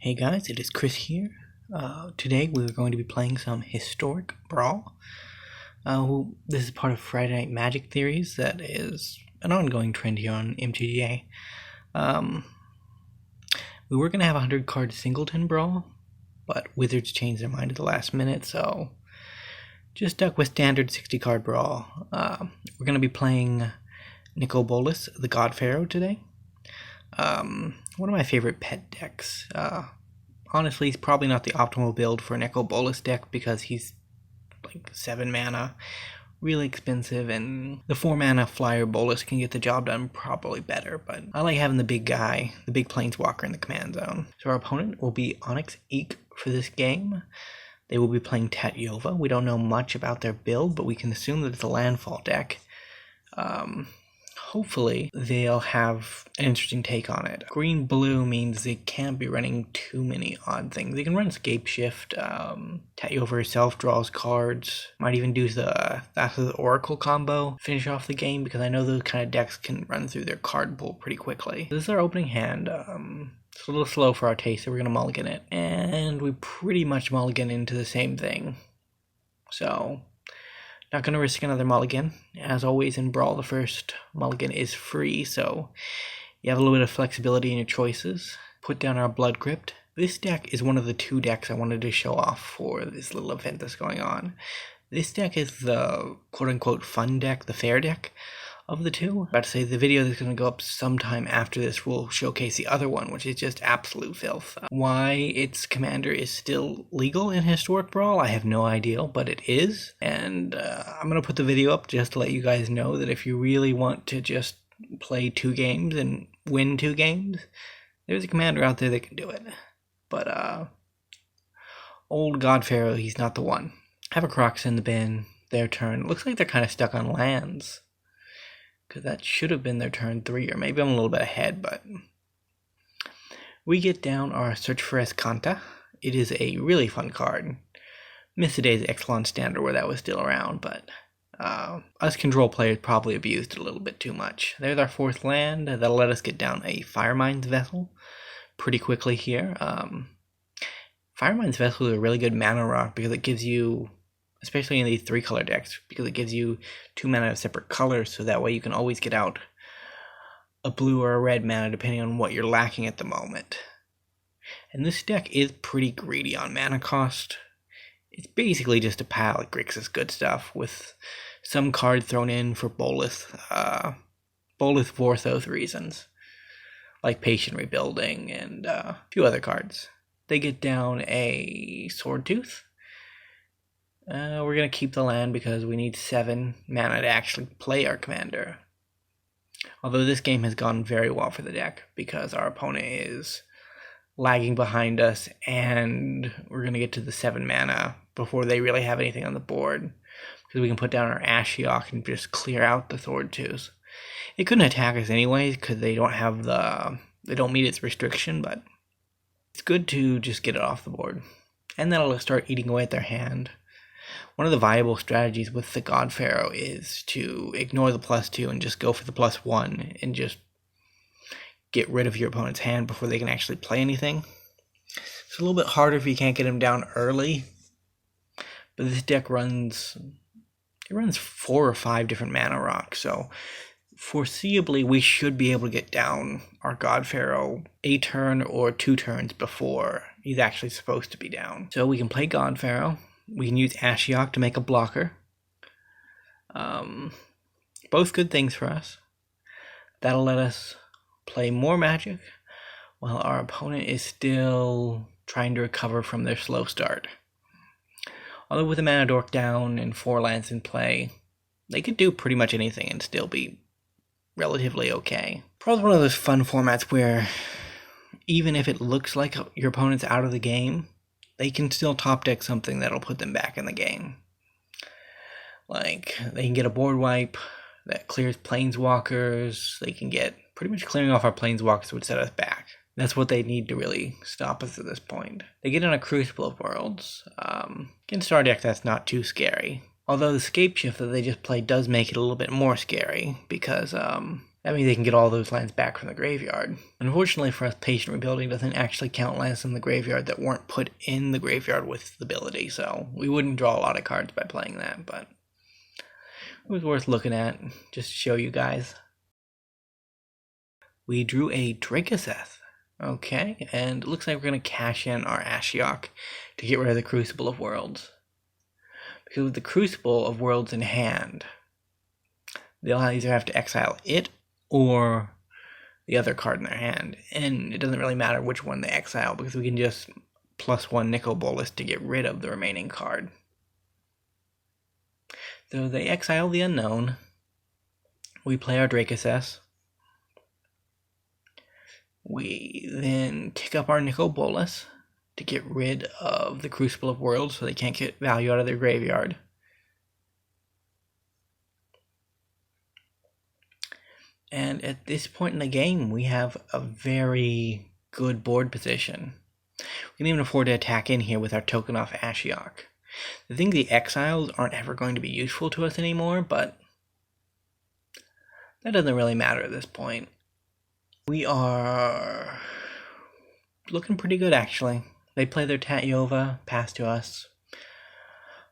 Hey guys, it is Chris here. Today we're going to be playing some historic Brawl. This is part of Friday Night Magic Theories that is an ongoing trend here on MTGA. We were going to have a 100 card singleton Brawl, but Wizards changed their mind at the last minute, so just stuck with standard 60 card Brawl. We're going to be playing Bolas, the God Pharaoh, today. One of my favorite pet decks. Honestly, he's probably not the optimal build for an Bolas deck because he's like 7 mana, really expensive, and the 4 mana flyer Bolas can get the job done probably better, but I like having the big guy, the big planeswalker in the command zone. So our opponent will be Onyx Eek for this game. They will be playing Tatyova. We don't know much about their build, but we can assume that it's a landfall deck. Hopefully they'll have an interesting take on it. Green-blue means they can't be running too many odd things. They can run Escape Shift. Tatyova herself draws cards. Might even do the Oracle combo. Finish off the game, because I know those kind of decks can run through their card pool pretty quickly. This is our opening hand. It's a little slow for our taste, so we're going to mulligan it. And we pretty much mulligan into the same thing. So not going to risk another mulligan. As always in Brawl, the first mulligan is free, so you have a little bit of flexibility in your choices. Put down our Blood Crypt. This deck is one of the 2 decks I wanted to show off for this little event that's going on. This deck is the quote-unquote fun deck, the fair deck of the 2. I'm about to say the video that's going to go up sometime after this will showcase the other one, which is just absolute filth. Why its commander is still legal in Historic Brawl, I have no idea, but it is. And I'm going to put the video up just to let you guys know that if you really want to just play 2 games and win 2 games, there's a commander out there that can do it. But old God Pharaoh, he's not the one. Have a Crocs in the bin, their turn. It looks like they're kind of stuck on lands, because that should have been their turn 3, or maybe I'm a little bit ahead, but we get down our Search for Escanta. It is a really fun card. Missed the days of Exelon Standard where that was still around, but us control players probably abused it a little bit too much. There's our 4th land. That'll let us get down a Firemind's Vessel pretty quickly here. Firemind's Vessel is a really good mana rock because it gives you, especially in these 3-color decks, because it gives you 2 mana of separate colors, so that way you can always get out a blue or a red mana depending on what you're lacking at the moment. And this deck is pretty greedy on mana cost. It's basically just a pile of Grixis good stuff with some card thrown in for Bolas. Bolas for those reasons, like Patient Rebuilding and a few other cards. They get down a Swordtooth. We're going to keep the land because we need 7 mana to actually play our commander. Although this game has gone very well for the deck because our opponent is lagging behind us and we're going to get to the 7 mana before they really have anything on the board, because we can put down our Ashiok and just clear out the Swordtooth. It couldn't attack us anyways because they don't meet its restriction, but it's good to just get it off the board. And that'll start eating away at their hand. One of the viable strategies with the God Pharaoh is to ignore the +2 and just go for the +1 and just get rid of your opponent's hand before they can actually play anything. It's a little bit harder if you can't get him down early, but this deck runs 4 or 5 different mana rocks, so foreseeably we should be able to get down our God Pharaoh a turn or 2 turns before he's actually supposed to be down. So we can play God Pharaoh. We can use Ashiok to make a blocker. Both good things for us. That'll let us play more Magic while our opponent is still trying to recover from their slow start. Although with a Mana Dork down and 4 lands in play, they could do pretty much anything and still be relatively okay. Probably one of those fun formats where even if it looks like your opponent's out of the game, they can still top deck something that'll put them back in the game. Like, they can get a board wipe that clears planeswalkers. They can get, pretty much clearing off our planeswalkers would set us back. That's what they need to really stop us at this point. They get in a Crucible of Worlds. Against our deck, that's not too scary. Although the Escape Shift that they just played does make it a little bit more scary, because That means they can get all those lands back from the graveyard. Unfortunately for us, patient rebuilding doesn't actually count lands in the graveyard that weren't put in the graveyard with the ability, so we wouldn't draw a lot of cards by playing that, but it was worth looking at, just to show you guys. We drew a Dracotheth. Okay, and it looks like we're going to cash in our Ashiok to get rid of the Crucible of Worlds. Because with the Crucible of Worlds in hand, they'll either have to exile it or the other card in their hand. And it doesn't really matter which one they exile, because we can just +1 Nicol Bolas to get rid of the remaining card. So they exile the Unknown. We play our Dracotheth. We then tick up our Nicol Bolas to get rid of the Crucible of Worlds so they can't get value out of their graveyard. And at this point in the game, we have a very good board position. We can even afford to attack in here with our token off Ashiok. I think the exiles aren't ever going to be useful to us anymore, but that doesn't really matter at this point. We are looking pretty good, actually. They play their Tatyova, pass to us.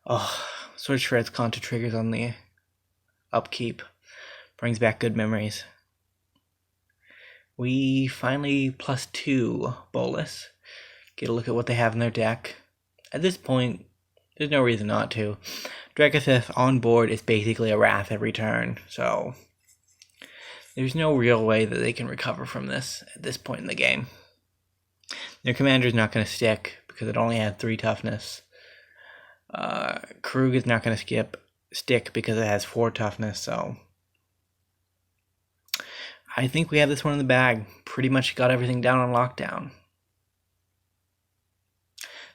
Oh, Sword Shred's Contra triggers on the upkeep. Brings back good memories. We finally +2 Bolas. Get a look at what they have in their deck. At this point, there's no reason not to. Dracotheth on board is basically a Wrath every turn, so there's no real way that they can recover from this at this point in the game. Their commander's not going to stick because it only had 3 toughness. Krug is not going to stick because it has 4 toughness, so I think we have this one in the bag. Pretty much got everything down on lockdown.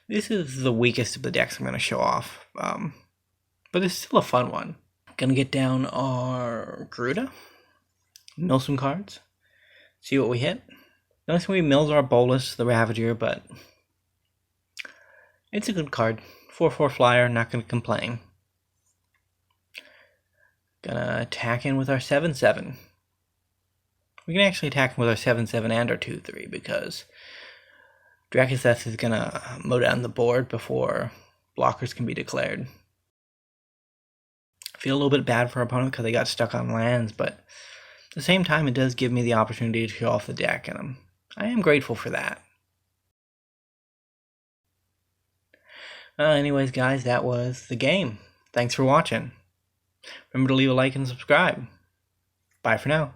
This is the weakest of the decks I'm going to show off, but it's still a fun one. Going to get down our Gruda. Mill some cards, see what we hit. The only thing we mills our Bolas, the Ravager, but it's a good card. 4/4 flyer, not going to complain. Gonna attack in with our 7/7. We can actually attack in with our 7/7 and our 2/3 because Dracotheth is gonna mow down the board before blockers can be declared. I feel a little bit bad for our opponent because they got stuck on lands, but at the same time, it does give me the opportunity to show off the deck, and I am grateful for that. Anyways, guys, that was the game. Thanks for watching. Remember to leave a like and subscribe. Bye for now.